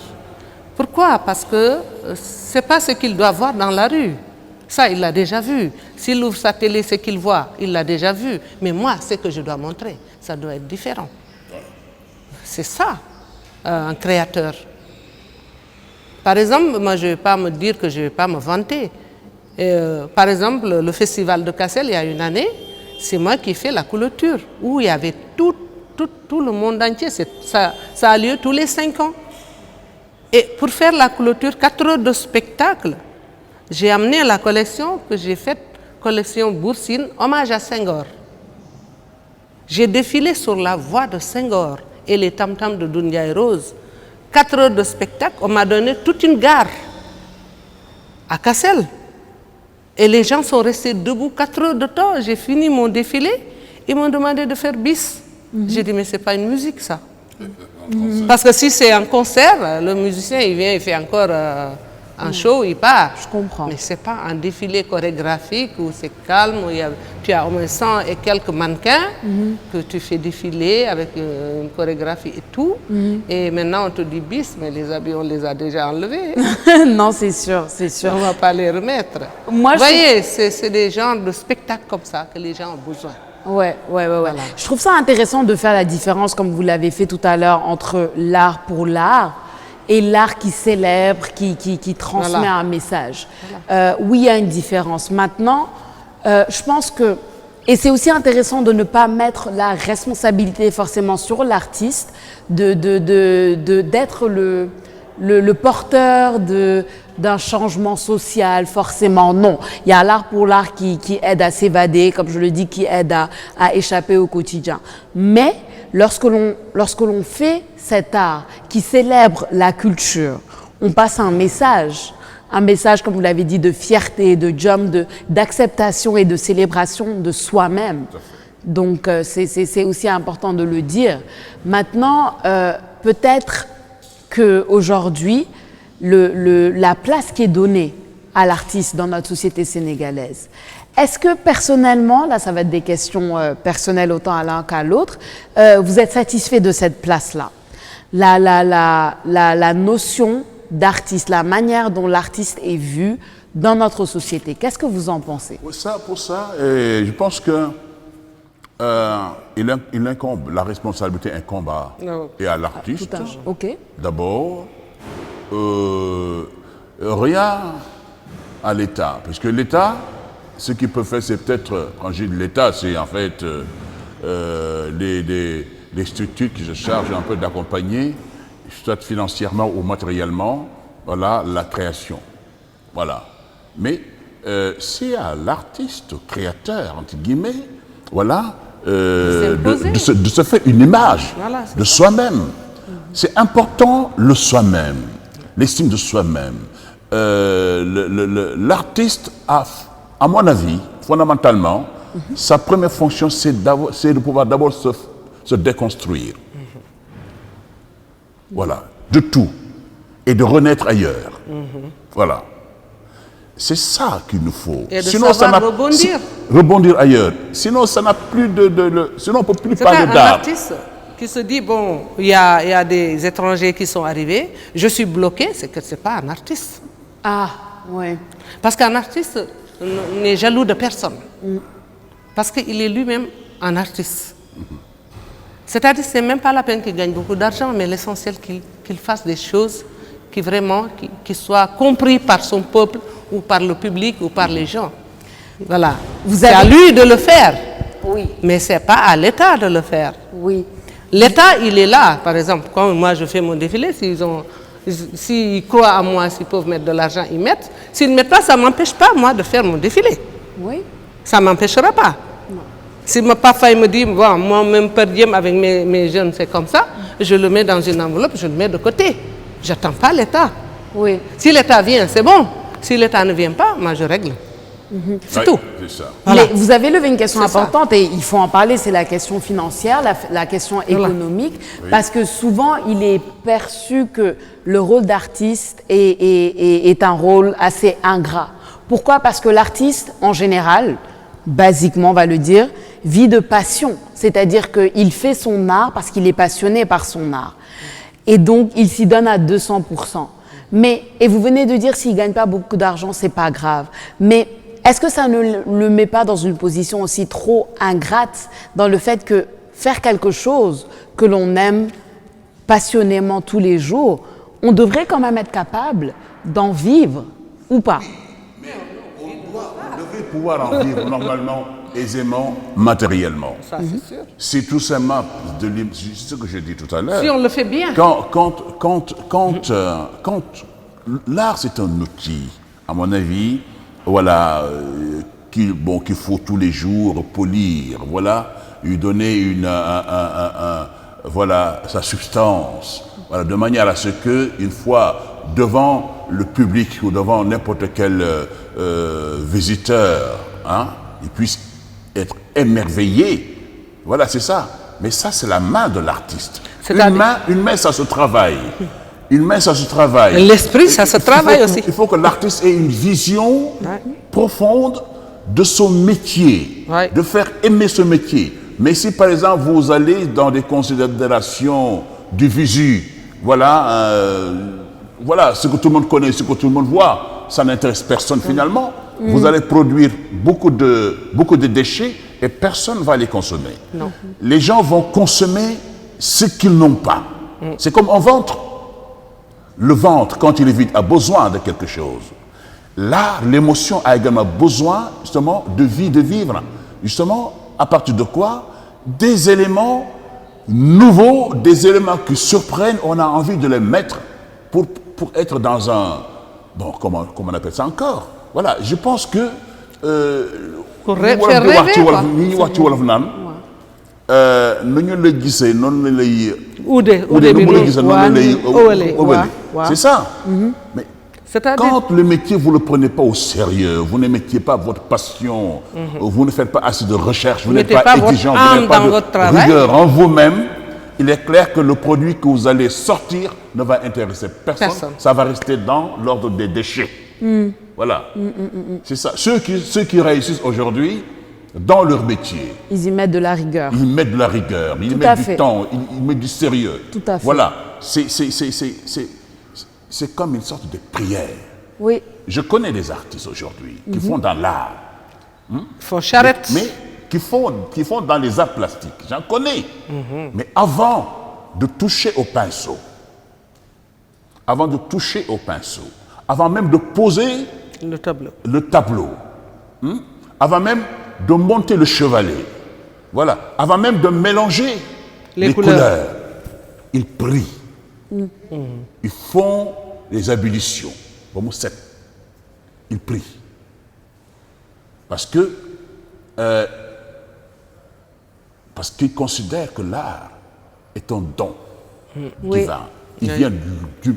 Pourquoi? Parce que ce n'est pas ce qu'il doit voir dans la rue. Ça, il l'a déjà vu. S'il ouvre sa télé, ce qu'il voit, il l'a déjà vu. Mais moi, ce que je dois montrer, ça doit être différent. C'est ça, un créateur. Par exemple, moi, je ne vais pas me dire que je ne vais pas me vanter. Par exemple, le festival de Cassel, il y a une année, c'est moi qui ai fait la clôture, où il y avait tout le monde entier. Ça a lieu tous les 5 ans. Et pour faire la clôture, 4 heures de spectacle, j'ai amené la collection que j'ai faite, collection Boursine, hommage à Senghor. J'ai défilé sur la voie de Senghor et les tam-tams de Dounia et Rose. 4 heures de spectacle, on m'a donné toute une gare à Cassel. Et les gens sont restés debout 4 heures de temps. J'ai fini mon défilé, ils m'ont demandé de faire bis. J'ai dit, mais ce n'est pas une musique, ça. Parce que si c'est un concert, le musicien, il vient, il fait encore un show, il part. Je comprends. Mais ce n'est pas un défilé chorégraphique où c'est calme, où tu as au moins 100 et quelques mannequins que tu fais défiler avec une chorégraphie et tout. Et maintenant, on te dit bis, mais les habits, on les a déjà enlevés. Non, c'est sûr, c'est sûr. On ne va pas les remettre. Moi, Vous voyez, c'est des genres de spectacles comme ça que les gens ont besoin. Ouais. Je trouve ça intéressant de faire la différence, comme vous l'avez fait tout à l'heure, entre l'art pour l'art et l'art qui célèbre, qui transmet un message. Oui, il y a une différence. Maintenant, je pense que, et c'est aussi intéressant de ne pas mettre la responsabilité forcément sur l'artiste, d'être le porteur d'un changement social, forcément, non. Il y a l'art pour l'art qui aide à s'évader, comme je le dis, qui aide à échapper au quotidien. Mais lorsque l'on fait cet art qui célèbre la culture, on passe un message, comme vous l'avez dit, de fierté, de jump, d'acceptation et de célébration de soi-même. Donc, c'est aussi important de le dire. Maintenant, peut-être qu'aujourd'hui, la place qui est donnée à l'artiste dans notre société sénégalaise, est-ce que personnellement, là ça va être des questions personnelles autant à l'un qu'à l'autre, vous êtes satisfait de cette place-là? La notion d'artiste, la manière dont l'artiste est vu dans notre société, qu'est-ce que vous en pensez? Pour ça, je pense que il incombe, la responsabilité incombe à l'artiste. Okay. D'abord, rien à l'État. Parce que l'État, ce qu'il peut faire, c'est peut-être, quand je dis l'État, c'est en fait les structures qui se chargent un peu d'accompagner, soit financièrement ou matériellement, voilà, la création. Voilà. Mais c'est à l'artiste, au créateur, entre guillemets, voilà, de se faire une image de soi-même. C'est important le soi-même, l'estime de soi-même. L'artiste a, à mon avis, fondamentalement, sa première fonction, c'est de pouvoir d'abord se déconstruire. Voilà, de tout. Et de renaître ailleurs. Voilà. C'est ça qu'il nous faut. Et de savoir rebondir. Rebondir ailleurs. Sinon, ça n'a plus sinon, on ne peut plus parler d'art. C'est un artiste qui se dit, bon, il y a des étrangers qui sont arrivés, je suis bloqué, c'est que ce n'est pas un artiste. Ah, oui. Parce qu'un artiste n'est jaloux de personne. Parce qu'il est lui-même un artiste. C'est-à-dire que ce n'est même pas la peine qu'il gagne beaucoup d'argent, mais l'essentiel qu'il fasse des choses qui soient comprises par son peuple, ou par le public, ou par les gens. Voilà. C'est à lui de le faire. Oui. Mais ce n'est pas à l'État de le faire. Oui. L'État, il est là. Par exemple, quand moi je fais mon défilé, s'ils croient à moi, s'ils peuvent mettre de l'argent, ils mettent. S'ils ne mettent pas, ça ne m'empêche pas, moi, de faire mon défilé. Oui. Ça ne m'empêchera pas. Non. Si ma papa me dit, bon, moi-même, per diem, avec mes jeunes, c'est comme ça, je le mets dans une enveloppe, je le mets de côté. Je n'attends pas l'État. Oui. Si l'État vient, c'est bon. Si l'État ne vient pas, moi, je règle. C'est tout. C'est ça. Voilà. Mais vous avez levé une question importante et il faut en parler, c'est la question financière, la question économique, parce que souvent il est perçu que le rôle d'artiste est un rôle assez ingrat. Pourquoi? Parce que l'artiste, en général, basiquement on va le dire, vit de passion, c'est-à-dire qu'il fait son art parce qu'il est passionné par son art. Et donc, il s'y donne à 200%. Mais, et vous venez de dire, s'il ne gagne pas beaucoup d'argent, c'est pas grave. Mais est-ce que ça ne le met pas dans une position aussi trop ingrate dans le fait que faire quelque chose que l'on aime passionnément tous les jours, on devrait quand même être capable d'en vivre ou pas? On devrait pouvoir en vivre normalement, aisément, matériellement. Ça, c'est sûr. C'est tout simplement ce que j'ai dit tout à l'heure. Si on le fait bien. Quand l'art c'est un outil, à mon avis, voilà, qu'il faut tous les jours polir, voilà, lui donner voilà, sa substance, voilà, de manière à ce que, une fois devant le public ou devant n'importe quel visiteur, hein, il puisse être émerveillé. Voilà, c'est ça. Mais ça, c'est la main de l'artiste. Une main, ça se travaille. Une main, ça se travaille. L'esprit, ça se travaille aussi. Il faut que l'artiste ait une vision profonde de son métier, de faire aimer ce métier. Mais si, par exemple, vous allez dans des considérations du visu, voilà, voilà, ce que tout le monde connaît, ce que tout le monde voit, ça n'intéresse personne finalement. Vous allez produire beaucoup de déchets et personne ne va les consommer. Non. Les gens vont consommer ce qu'ils n'ont pas. C'est comme un ventre. Le ventre, quand il est vide, a besoin de quelque chose. L'art, l'émotion a également besoin, justement, de vie, de vivre. Justement, à partir de quoi? Des éléments nouveaux, des éléments qui surprennent, on a envie de les mettre pour être dans un... Bon, comment on appelle ça encore? Voilà, je pense que... Pour faire rêver, quoi. C'est ça. Mais quand le métier, vous ne le prenez pas au sérieux, vous ne mettiez pas votre passion, vous ne faites pas assez de recherche, vous n'êtes pas exigeant, vous n'avez pas de rigueur en vous-même, il est clair que le produit que vous allez sortir ne va intéresser personne. Ça va rester dans l'ordre des déchets. Voilà. C'est ça. Ceux qui réussissent aujourd'hui, dans leur métier, ils y mettent de la rigueur. Ils mettent de la rigueur, ils mettent du temps, ils mettent du sérieux. Tout à fait. Voilà. C'est comme une sorte de prière. Oui. Je connais des artistes aujourd'hui qui font dans l'art. Font charrette. Mais qui font dans les arts plastiques. J'en connais. Mais avant de toucher au pinceau, avant même de poser le tableau, avant même de monter le chevalet, voilà, avant même de mélanger les couleurs, ils prient. Ils font les ablutions, ils prient. Parce qu'ils considèrent que l'art est un don divin. Il vient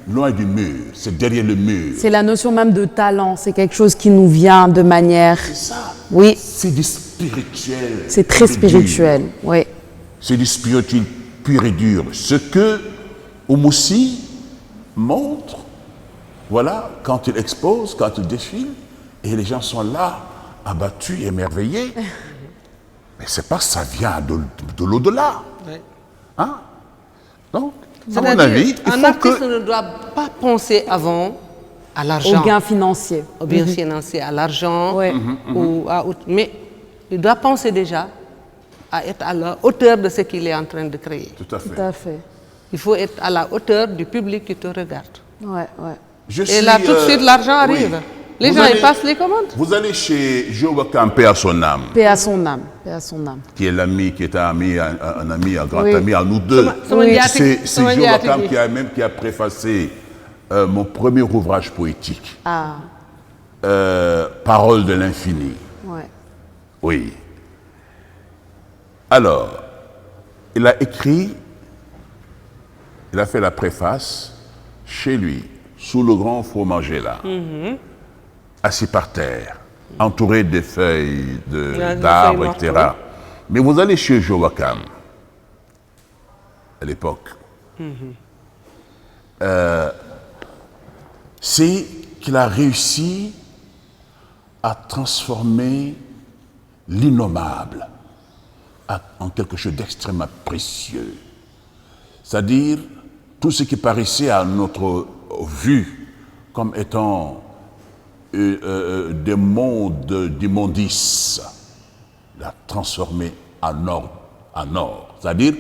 loin du mur, c'est derrière le mur. C'est la notion même de talent, c'est quelque chose qui nous vient de manière... C'est ça. Oui. C'est du spirituel. C'est très spirituel, oui. C'est du spirituel pur et dur. Ce que Oumoussi montre, voilà, quand il expose, quand il défile, et les gens sont là, abattus, émerveillés. Mais c'est parce que ça vient de l'au-delà. Hein? Donc, à mon avis, un artiste ne doit pas penser avant à l'argent. Au gain financier. Au gain financier, à l'argent. Mais il doit penser déjà à être à la hauteur de ce qu'il est en train de créer. Tout à fait. Tout à fait. Il faut être à la hauteur du public qui te regarde. Ouais, ouais. Et là, tout de suite, l'argent arrive. Les gens, ils passent les commandes. Vous allez chez Joe Wakam, paix à son âme. Paix à son âme. Paix à son âme. Qui est l'ami, qui est un ami, un grand ami à nous deux. C'est Joe Wakam qui a préfacé mon premier ouvrage poétique. Paroles de l'infini. Ouais. Oui. Alors, il a écrit, il a fait la préface chez lui, sous le grand fromager là, assis par terre, entouré de feuilles d'arbres, etc. Mais vous allez chez Joe Wakam, à l'époque, c'est qu'il a réussi à transformer l'innommable en quelque chose d'extrêmement précieux. C'est-à-dire, tout ce qui paraissait à notre vue comme étant des mondes d'immondices, l'a transformé en or, c'est-à-dire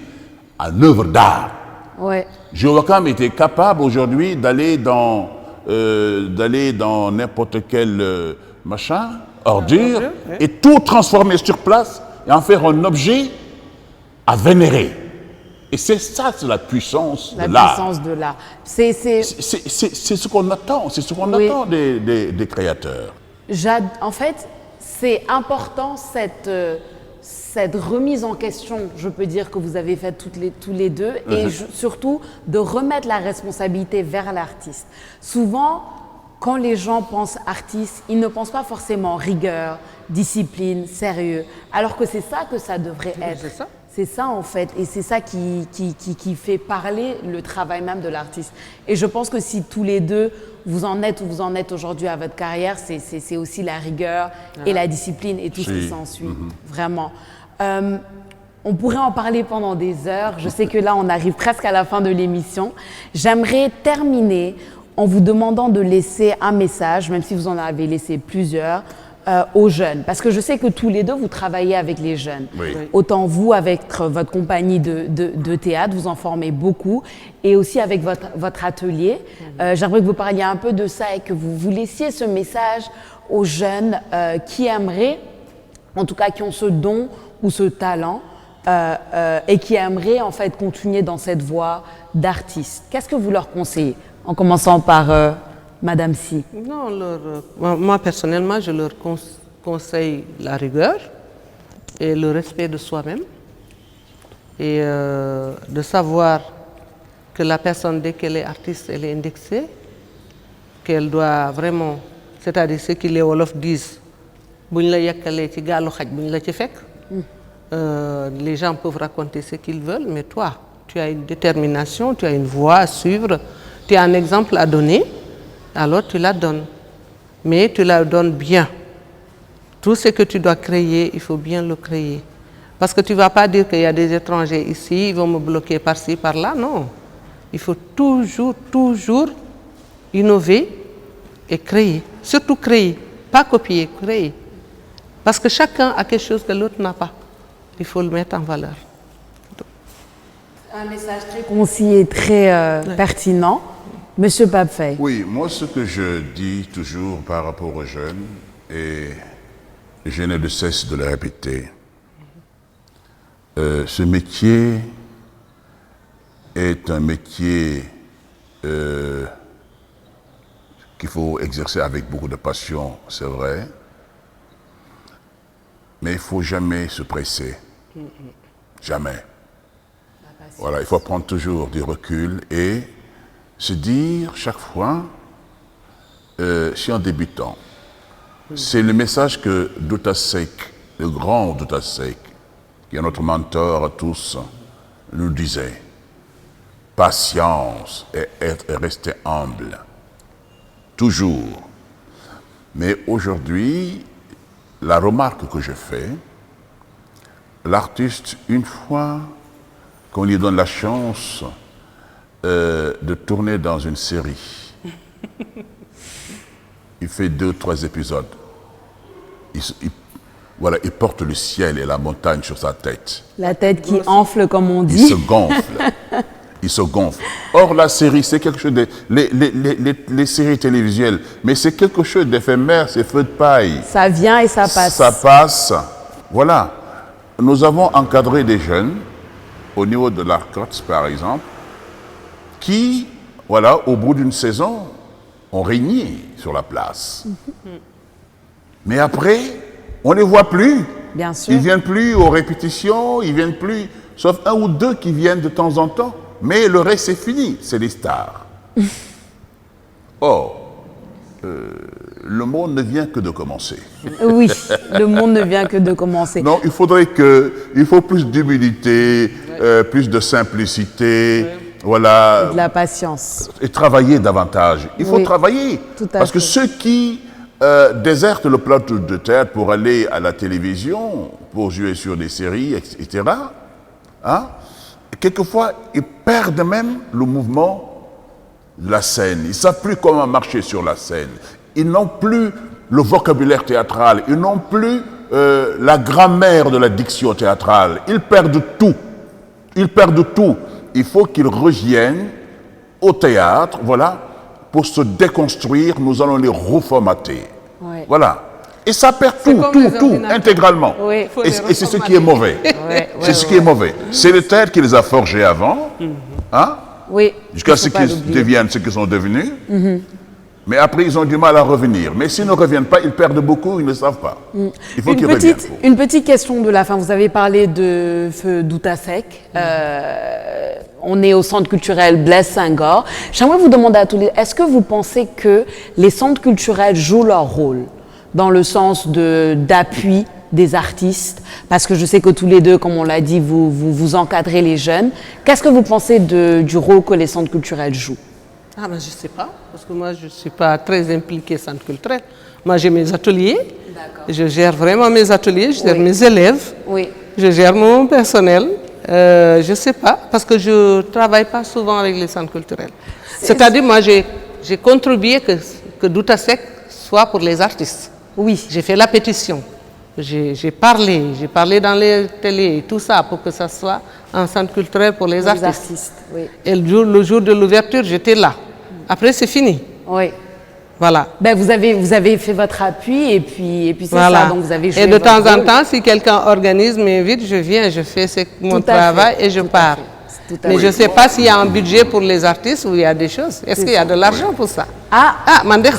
en œuvre d'art. Ouais. Géowakam était capable aujourd'hui d'aller dans n'importe quel ordure, et tout transformer sur place et en faire un objet à vénérer. Et c'est ça, c'est la puissance de l'art. La puissance de l'art. C'est ce qu'on attend, c'est ce qu'on attend des créateurs. En fait, c'est important cette remise en question, je peux dire, que vous avez faite tous les deux, et surtout de remettre la responsabilité vers l'artiste. Souvent, quand les gens pensent artiste, ils ne pensent pas forcément rigueur, discipline, sérieux, alors que c'est ça que ça devrait être. C'est ça. C'est ça en fait, et c'est ça qui fait parler le travail même de l'artiste. Et je pense que si tous les deux, vous en êtes où vous en êtes aujourd'hui à votre carrière, c'est aussi la rigueur et la discipline et tout ce qui s'ensuit, vraiment. On pourrait en parler pendant des heures. Je sais que là, on arrive presque à la fin de l'émission. J'aimerais terminer en vous demandant de laisser un message, même si vous en avez laissé plusieurs, aux jeunes. Parce que je sais que tous les deux, vous travaillez avec les jeunes. Oui. Autant vous, avec votre compagnie de théâtre, vous en formez beaucoup, et aussi avec votre atelier. J'aimerais que vous parliez un peu de ça et que vous laissiez ce message aux jeunes qui aimeraient, en tout cas qui ont ce don ou ce talent, et qui aimeraient en fait continuer dans cette voie d'artiste. Qu'est-ce que vous leur conseillez? En commençant par Madame Si. Non, moi personnellement, je leur conseille la rigueur et le respect de soi-même, et de savoir que la personne, dès qu'elle est artiste, elle est indexée, qu'elle doit vraiment, c'est-à-dire ce que les Wolof disent, les gens peuvent raconter ce qu'ils veulent, mais toi, tu as une détermination, tu as une voie à suivre, tu as un exemple à donner, alors tu la donnes. Mais tu la donnes bien. Tout ce que tu dois créer, il faut bien le créer. Parce que tu ne vas pas dire qu'il y a des étrangers ici, ils vont me bloquer par-ci, par-là. Non. Il faut toujours innover et créer. Surtout créer, pas copier, créer. Parce que chacun a quelque chose que l'autre n'a pas. Il faut le mettre en valeur. Un message très concis et très pertinent. Monsieur Papefeuille. Oui, moi ce que je dis toujours par rapport aux jeunes, et je n'ai de cesse de le répéter, ce métier est un métier qu'il faut exercer avec beaucoup de passion, c'est vrai, mais il ne faut jamais se presser. Jamais. Voilà, il faut prendre toujours du recul et se dire chaque fois, je suis un débutant. C'est le message que Douta Seck, le grand Douta Seck, qui est notre mentor à tous, nous disait. Patience et rester humble. Toujours. Mais aujourd'hui, la remarque que je fais, l'artiste, une fois qu'on lui donne la chance de tourner dans une série, il fait 2 ou 3 épisodes. Il porte le ciel et la montagne sur sa tête. La tête qui enfle, comme on dit. Il se gonfle. Il se gonfle. Or, la série, c'est quelque chose de... Les séries télévisuelles, mais c'est quelque chose d'éphémère, c'est feu de paille. Ça vient et ça passe. Ça passe. Voilà. Nous avons encadré des jeunes, au niveau de l'ARCOTS, par exemple, qui, voilà, au bout d'une saison, ont régné sur la place. Mais après, on ne les voit plus. Bien sûr. Ils ne viennent plus aux répétitions, ils ne viennent plus, sauf 1 ou 2 qui viennent de temps en temps. Mais le reste, c'est fini, c'est les stars. Or, le monde ne vient que de commencer. Oui, le monde ne vient que de commencer. Non, il faut plus d'humilité, plus de simplicité, voilà. De la patience. Et travailler davantage. Il faut travailler. Tout à Parce que fait. ceux qui désertent le plateau de théâtre pour aller à la télévision, pour jouer sur des séries, etc., hein, quelquefois, ils perdent même le mouvement de la scène. Ils ne savent plus comment marcher sur la scène. Ils n'ont plus le vocabulaire théâtral. Ils n'ont plus la grammaire de la diction théâtrale. Ils perdent tout. Ils perdent tout. Il faut qu'ils reviennent au théâtre, voilà, pour se déconstruire. Nous allons les reformater. Ouais. Voilà. Et ça perd tout, intégralement. Oui. Et c'est ce qui est mauvais. C'est ce qui est mauvais. C'est le théâtre qui les a forgés avant, hein, Oui. jusqu'à ce qu'ils deviennent ce qu'ils sont devenus. Mais après, ils ont du mal à revenir. Mais s'ils ne reviennent pas, ils perdent beaucoup, ils ne savent pas. Il faut qu'ils reviennent. Une petite question de la fin. Vous avez parlé de Feu d'Outasek. On est au centre culturel Blaise Senghor. J'aimerais vous demander à tous les... Est-ce que vous pensez que les centres culturels jouent leur rôle dans le sens d'appui des artistes? Parce que je sais que tous les deux, comme on l'a dit, vous encadrez les jeunes. Qu'est-ce que vous pensez du rôle que les centres culturels jouent? Ah ben je ne sais pas, parce que moi je ne suis pas très impliquée centre culturel. Moi j'ai mes ateliers, je gère vraiment mes ateliers, je gère mes élèves, je gère mon personnel. Je ne sais pas, parce que je ne travaille pas souvent avec les centres culturels. C'est-à-dire, moi j'ai contribué que Doutasek soit pour les artistes. Oui. J'ai fait la pétition. J'ai parlé dans les télés et tout ça pour que ça soit un centre culturel pour les artistes. Oui. Et le jour de l'ouverture, j'étais là. Après, c'est fini. Oui. Voilà. Ben, vous avez fait votre appui et puis c'est voilà. ça. Donc vous avez joué et de temps en rôle. temps, si quelqu'un organise, m'invite, je viens, je fais mon travail et je pars. Mais je ne sais pas s'il y a un budget pour les artistes ou il y a des choses. Est-ce qu'il y a de l'argent pour ça? Moi, je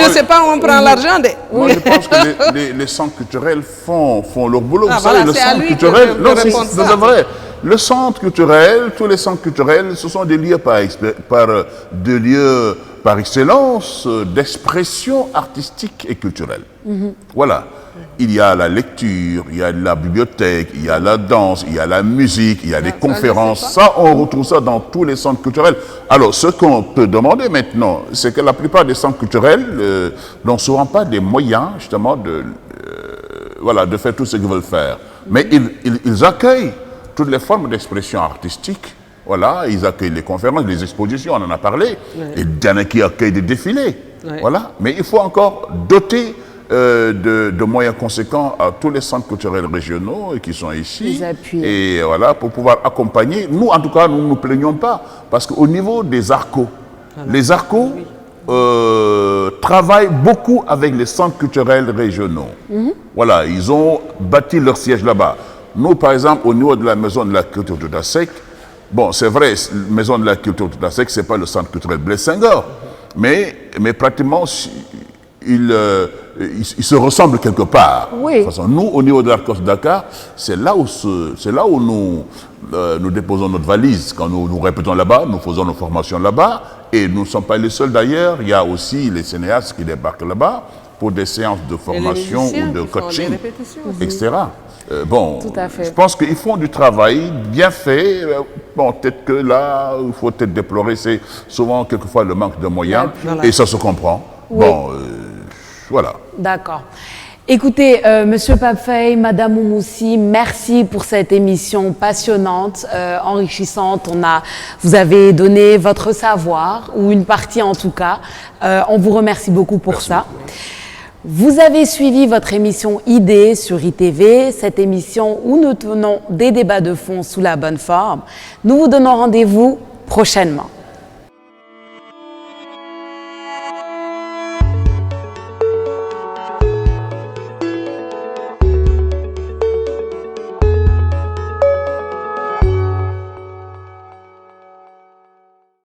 ne sais pas où on prend l'argent. Moi, je pense que les centres culturels font leur boulot. Ah, Vous voilà, savez, le c'est à centre lui culturel, de non, répondre c'est vrai. Le centre culturel, tous les centres culturels, ce sont des lieux des lieux par excellence d'expression artistique et culturelle. Voilà. Il y a la lecture, il y a la bibliothèque, il y a la danse, il y a la musique, il y a les conférences. Ça, on retrouve ça dans tous les centres culturels. Alors, ce qu'on peut demander maintenant, c'est que la plupart des centres culturels n'ont souvent pas des moyens, justement, de faire tout ce qu'ils veulent faire. Mais ils accueillent toutes les formes d'expression artistique. Voilà, ils accueillent les conférences, les expositions, on en a parlé. Et il y en a qui accueillent des défilés. Voilà. Mais il faut encore doter de moyens conséquents à tous les centres culturels régionaux qui sont ici. Et voilà, pour pouvoir accompagner. Nous, en tout cas, nous ne nous plaignons pas. Parce qu'au niveau des ARCO, les ARCO travaillent beaucoup avec les centres culturels régionaux. Voilà, ils ont bâti leur siège là-bas. Nous, par exemple, au niveau de la Maison de la Culture de Doutasek, bon, c'est vrai, la Maison de la Culture de Doutasek, ce n'est pas le centre culturel Blaise Senghor, mais pratiquement, ils se ressemblent quelque part. Oui. De toute façon, nous, au niveau de l'Arcos de Dakar, c'est là où nous déposons notre valise. Quand nous répétons là-bas, nous faisons nos formations là-bas, et nous ne sommes pas les seuls d'ailleurs. Il y a aussi les cinéastes qui débarquent là-bas pour des séances de formation ou de coaching, etc. Bon, je pense qu'ils font du travail bien fait. Bon, peut-être que là, il faut peut-être déplorer, c'est souvent quelquefois le manque de moyens, et ça se comprend. Oui. Bon, voilà. D'accord. Écoutez, Monsieur Papefeuille, Madame Oumoussi, merci pour cette émission passionnante, enrichissante. Vous avez donné votre savoir, ou une partie en tout cas. On vous remercie beaucoup pour ça. Vous avez suivi votre émission Idées sur ITV, cette émission où nous tenons des débats de fond sous la bonne forme. Nous vous donnons rendez-vous prochainement.